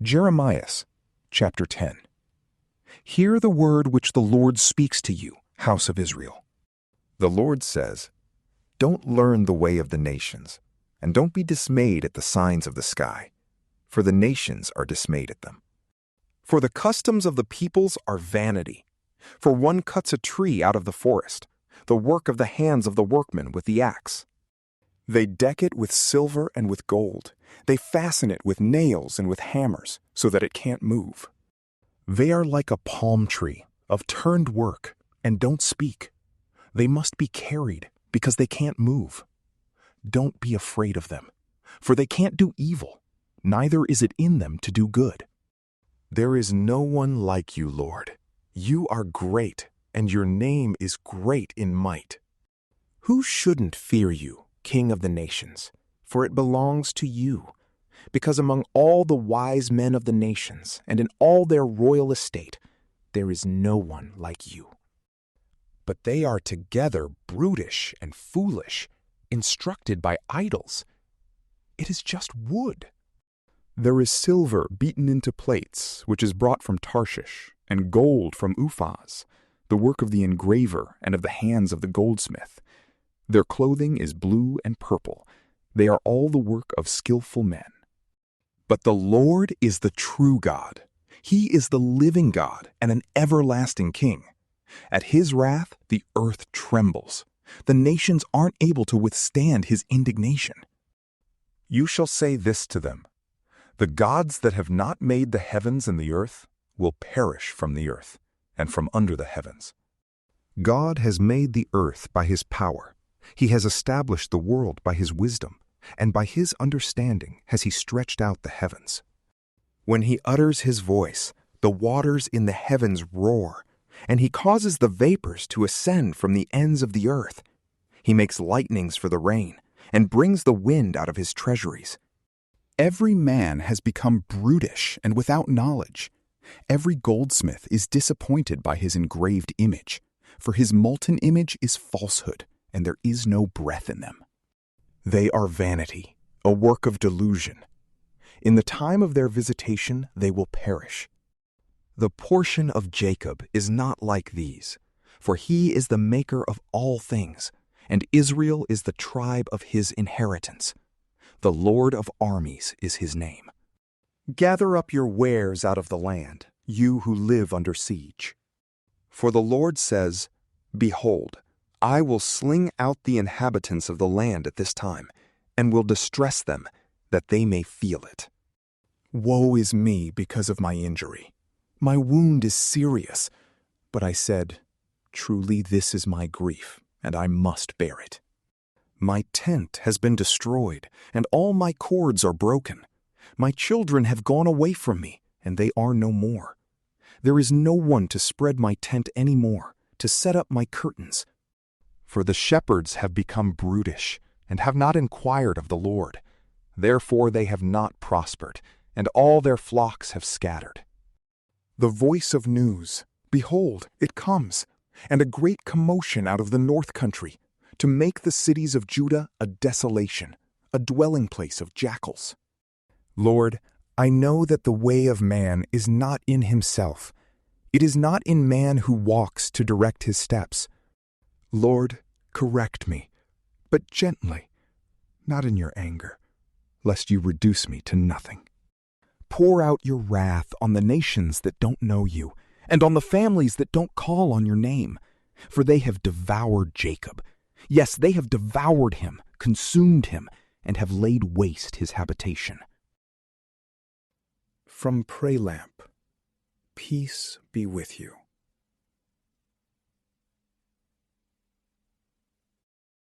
Jeremias, chapter 10. Hear the word which the Lord speaks to you, house of Israel. The Lord says, Don't learn the way of the nations, and don't be dismayed at the signs of the sky, for the nations are dismayed at them. For the customs of the peoples are vanity. For one cuts a tree out of the forest, the work of the hands of the workman with the axe. They deck it with silver and with gold. They fasten it with nails and with hammers, so that it can't move. They are like a palm tree, of turned work, and don't speak. They must be carried, because they can't move. Don't be afraid of them, for they can't do evil, neither is it in them to do good. There is no one like you, Lord. You are great, and your name is great in might. Who shouldn't fear you, King of the nations? For it belongs to you. Because among all the wise men of the nations, and in all their royal estate, there is no one like you. But they are together brutish and foolish, instructed by idols. It is just wood. There is silver beaten into plates, which is brought from Tarshish, and gold from Uphaz, the work of the engraver and of the hands of the goldsmith. Their clothing is blue and purple. They are all the work of skillful men. But the Lord is the true God. He is the living God and an everlasting King. At his wrath, the earth trembles. The nations aren't able to withstand his indignation. You shall say this to them: The gods that have not made the heavens and the earth will perish from the earth and from under the heavens. God has made the earth by his power. He has established the world by his wisdom, and by his understanding has he stretched out the heavens. When he utters his voice, the waters in the heavens roar, and he causes the vapors to ascend from the ends of the earth. He makes lightnings for the rain, and brings the wind out of his treasuries. Every man has become brutish and without knowledge. Every goldsmith is disappointed by his engraved image, for his molten image is falsehood, and there is no breath in them. They are vanity, a work of delusion. In the time of their visitation they will perish. The portion of Jacob is not like these, for he is the maker of all things, and Israel is the tribe of his inheritance. The Lord of armies is his name. Gather up your wares out of the land, you who live under siege. For the Lord says, Behold, I will sling out the inhabitants of the land at this time, and will distress them, that they may feel it. Woe is me because of my injury. My wound is serious. But I said, Truly this is my grief, and I must bear it. My tent has been destroyed, and all my cords are broken. My children have gone away from me, and they are no more. There is no one to spread my tent any more, to set up my curtains. For the shepherds have become brutish, and have not inquired of the Lord. Therefore they have not prospered, and all their flocks have scattered. The voice of news, behold, it comes, and a great commotion out of the north country, to make the cities of Judah a desolation, a dwelling place of jackals. Lord, I know that the way of man is not in himself. It is not in man who walks to direct his steps. Lord, correct me, but gently, not in your anger, lest you reduce me to nothing. Pour out your wrath on the nations that don't know you, and on the families that don't call on your name, for they have devoured Jacob. Yes, they have devoured him, consumed him, and have laid waste his habitation. From PrayLamp, peace be with you.